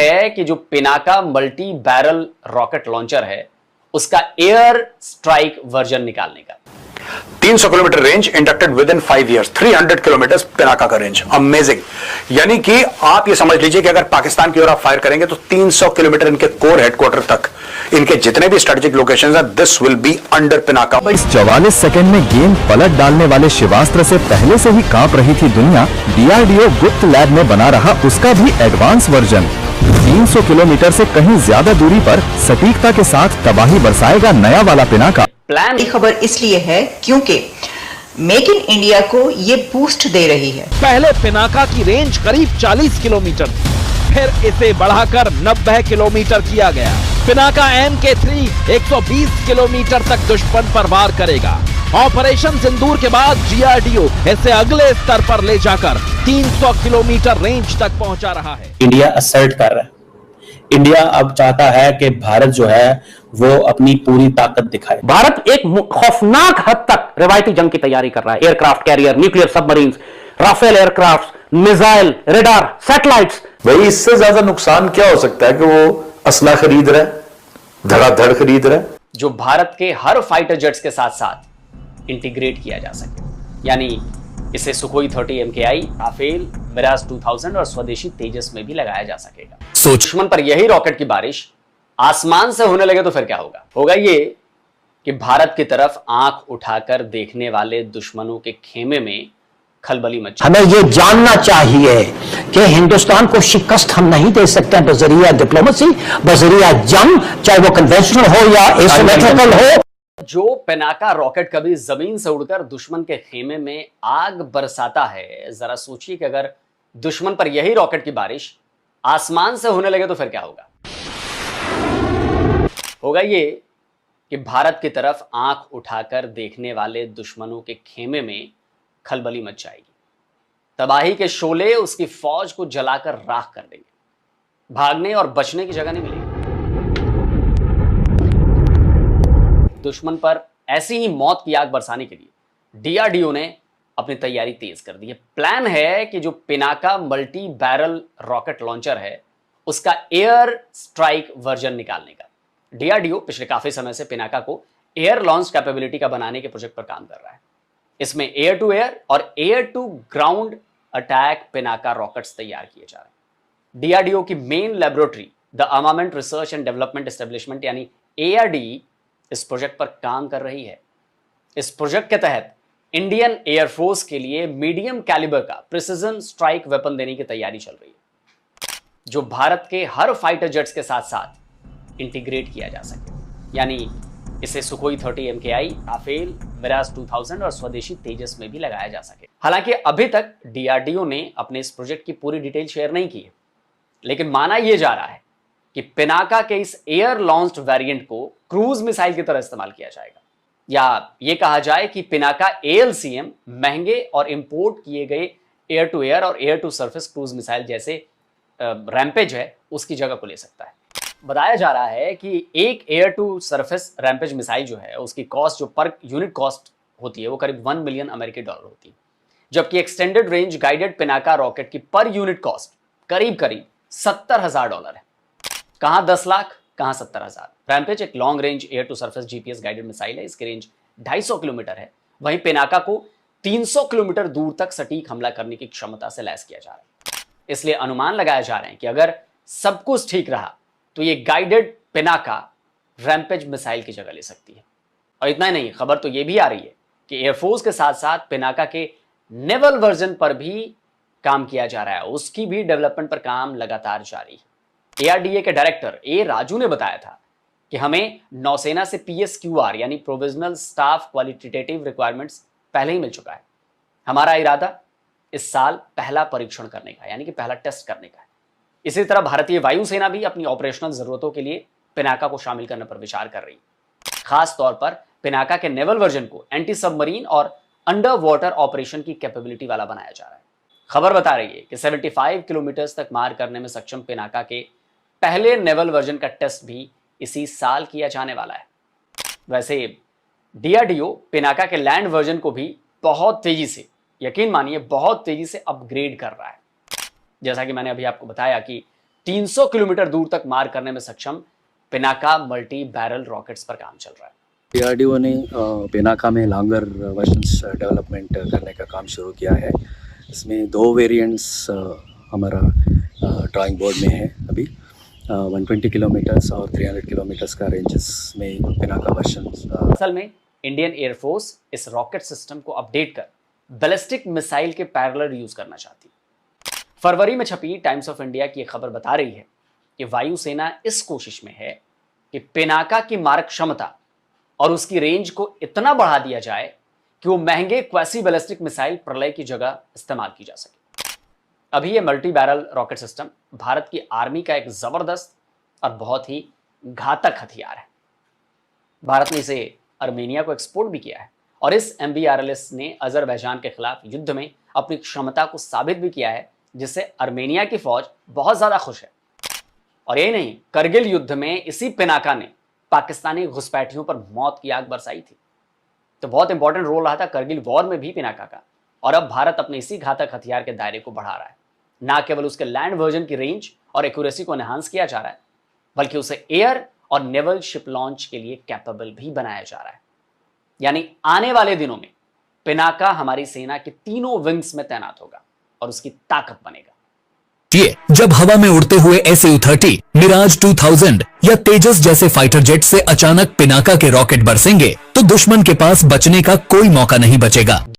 है कि जो Pinaka multi barrel rocket launcher है उसका एयर स्ट्राइक वर्जन निकालने का। 300 kilometre range inducted with in 5 years, 300 kilometre Pinaka का रेंज, अमेजिंग। यानी कि आप ये समझ लीजिए कि अगर पाकिस्तान की ओर आप फायर करेंगे तो 300 किलोमीटर इनके कोर हेडक्वार्टर तक, इनके जितने भी स्ट्रेटेजिक लोकेशंस हैं, this will be under Pinaka. इस 44 सेकंड में गेंद पलट डालने वाले शिवास्त्र से पहले से ही कांप रही थी दुनिया। डीआरडीओ गुप्त लैब में बना रहा उसका भी एडवांस वर्जन। 300 किलोमीटर से कहीं ज्यादा दूरी पर सटीकता के साथ तबाही बरसाएगा नया वाला पिनाका। प्लान ये खबर इसलिए है क्योंकि मेक इन इंडिया को ये बूस्ट दे रही है। पहले पिनाका की रेंज करीब 40 किलोमीटर, फिर इसे बढ़ाकर 90 किलोमीटर किया गया। पिनाका MK3 120 किलोमीटर तक दुश्मन पर वार करेगा। ऑपरेशन सिंदूर के बाद डीआरडीओ इसे अगले स्तर पर ले जाकर 300 किलोमीटर रेंज तक पहुंचा रहा है। इंडिया असर्ट कर रहा है। इंडिया अब चाहता है कि भारत जो है वो अपनी पूरी ताकत दिखाए। भारत एक खौफनाक हद तक रिवायती जंग की तैयारी कर रहा है। Aircraft carrier, nuclear submarines, Rafale aircraft, missile, radar, satellites. भाई इससे ज्यादा नुकसान क्या हो सकता है कि वो असला खरीद रहा है, धड़ाधड़ खरीद रहा है, जो भारत के हर फाइटर जेट्स के साथ साथ इंटीग्रेट किया जा सके, यानी इसे सुखोई 30 MKI, राफेल, मिराज 2000 और स्वदेशी तेजस में भी लगाया जा सकेगा। दुश्मन पर यही रॉकेट की बारिश आसमान से होने लगे तो फिर क्या होगा? होगा ये कि भारत की तरफ आंख उठाकर देखने वाले दुश्मनों के खेमे में खलबली मच। हमें ये जानना चाहिए कि हिंदुस्तान को शिकस्त हम नहीं दे सकते हैं बजरिया डिप्लोमेसी, बजरिया जंग, चाहे वो कन्वेंशनल हो या एसिमेट्रिकल हो। जो पिनाका रॉकेट कभी जमीन से उड़कर दुश्मन के खेमे में आग बरसाता है, जरा सोचिए कि अगर दुश्मन पर यही रॉकेट की बारिश आसमान से होने लगे तो फिर क्या होगा? होगा ये कि भारत की तरफ आंख उठाकर देखने वाले दुश्मनों के खेमे में खलबली मच जाएगी। तबाही के शोले उसकी फौज को जलाकर राख कर देंगे। भागने और बचने की जगह नहीं मिलेगी। दुश्मन पर ऐसी ही मौत की आग बरसाने के लिए डीआरडीओ ने अपनी तैयारी तेज कर दी है। प्लान है कि जो Pinaka multi barrel rocket launcher है उसका एयर स्ट्राइक वर्जन निकालने का। डीआरडीओ पिछले काफी समय से पिनाका को एयर लॉन्च कैपेबिलिटी का बनाने के प्रोजेक्ट पर काम कर रहा है। इसमें एयर टू एयर और air to ground attack Pinaka rockets तैयार किए जा रहे हैं। डीआरडीओ की main laboratory the armament research and development establishment यानी ARDE इस प्रोजेक्ट पर काम कर रही है। इस प्रोजेक्ट के तहत इंडियन एयरफोर्स के लिए मीडियम कैलिबर का प्रिसिजन स्ट्राइक वेपन देने की तैयारी चल रही है, जो भारत के हर फाइटर जेट्स के साथ साथ इंटीग्रेट किया जा सके, यानी इसे सुखोई 30 MKI, राफेल, मिराज 2000 और स्वदेशी तेजस में भी लगाया जा सके। हालांकि अभी तक डीआरडीओ ने अपने इस प्रोजेक्ट की पूरी डिटेल शेयर नहीं की है, लेकिन माना यह जा रहा है कि पिनाका के इस एयर लॉन्च्ड वेरिएंट को क्रूज मिसाइल की तरह इस्तेमाल किया जाएगा, या यह कहा जाए कि पिनाका ALCM महंगे और इंपोर्ट किए गए एयर टू एयर और air to surface cruise missile जैसे रैम्पेज है उसकी जगह को ले सकता है। बताया जा रहा है कि एक air to surface Rampage missile जो है उसकी कॉस्ट, जो पर यूनिट कॉस्ट होती है, वो करीब $1 मिलियन होती है, जबकि extended range guided Pinaka rocket की पर यूनिट कॉस्ट करीब $70,000 है। कहां 10 लाख, कहां 70,000। रैम्पेज एक long range air to surface GPS guided missile है। इसकी रेंज 250 किलोमीटर है। वहीं पिनाका को 300 किलोमीटर दूर तक सटीक हमला करने की क्षमता से लैस किया जा रहा है। इसलिए अनुमान लगाया जा रहे हैं कि अगर सब कुछ ठीक रहा तो ये गाइडेड पिनाका रैम्पेज मिसाइल की जगह ले सकती है। और इतना ही नहीं, खबर तो ये भी आ रही है कि एयरफोर्स के साथ साथ पिनाका के नेवल वर्जन पर भी काम किया जा रहा है। उसकी भी डेवलपमेंट पर काम लगातार जारी है। ARDA के डायरेक्टर A राजू ने बताया था कि हमें नौसेना से PSQR यानी प्रोविजनल स्टाफ क्वालिटेटिव रिक्वायरमेंट्स पहले ही मिल चुका है। हमारा इरादा इस साल पहला परीक्षण करने का, यानी कि पहला टेस्ट करने का है। इसी तरह भारतीय वायुसेना भी अपनी ऑपरेशनल जरूरतों के लिए पिनाका को शामिल करने पर विचार कर रही है। खास तौर पर पिनाका के नेवल वर्जन को एंटी सबमरीन और अंडर वाटर ऑपरेशन की कैपेबिलिटी वाला बनाया जा रहा है। खबर बता रही है कि 75 किलोमीटर तक मार करने में सक्षम पिनाका के पहले नेवल वर्जन का टेस्ट भी इसी साल किया जाने वाला है। वैसे डीआरडीओ पिनाका के लैंड वर्जन को भी बहुत तेजी से, यकीन मानिए बहुत तेजी से अपग्रेड कर रहा है। जैसा कि मैंने अभी आपको बताया कि 300 किलोमीटर दूर तक मार करने में सक्षम पिनाका मल्टी बैरल रॉकेट्स पर काम चल रहा है। डीआरडीओ ने पिनाका में लॉन्गर वर्जन्स डेवलपमेंट करने का काम शुरू किया है। इसमें 2 वेरिएंट्स हमारा ड्राइंग बोर्ड में है अभी। 120 किलोमीटर्स और 300 किलोमीटर्स का रेंजेस में पिनाका वर्जन्स। असल में इंडियन एयरफोर्स इस रॉकेट सिस्टम को अपडेट कर बैलिस्टिक मिसाइल के पैरेलल यूज करना चाहती है। फरवरी में छपी टाइम्स ऑफ इंडिया की एक खबर बता रही है कि वायुसेना इस कोशिश में है कि पिनाका की मारक क्षमता और उसकी रेंज को इतना बढ़ा दिया जाए कि वो महंगे क्वासी बैलिस्टिक मिसाइल प्रलय की जगह इस्तेमाल की जा सके। अभी ये multi barrel rocket system Bharat की आर्मी का एक जबरदस्त और बहुत ही घातक हथियार है। भारत ने इसे अर्मेनिया को एक्सपोर्ट भी किया है और इस MBRLS ने अजरबैजान के खिलाफ युद्ध में अपनी क्षमता को साबित भी किया है, जिससे अर्मेनिया की फौज बहुत ज्यादा खुश है। और यही नहीं, करगिल युद्ध में इसी पिनाका ने पाकिस्तानी घुसपैठियों पर मौत की आग बरसाई थी। तो बहुत इंपॉर्टेंट रोल रहा था करगिल वॉर में भी पिनाका का। और अब भारत अपने इसी घातक हथियार के दायरे को बढ़ा रहा है। ना केवल उसके लैंड वर्जन की रेंज और एक्यूरेसी को एनहांस किया जा रहा है, बल्कि उसे एयर और नेवल शिप लॉन्च के लिए कैपेबल भी बनाया जा रहा है। यानी आने वाले दिनों में पिनाका हमारी सेना के तीनों विंग्स में तैनात होगा और उसकी ताकत बनेगा। जब हवा में उड़ते हुए SU-30, मिराज 2000 या तेजस जैसे फाइटर जेट से अचानक पिनाका के रॉकेट बरसेंगे तो दुश्मन के पास बचने का कोई मौका नहीं बचेगा।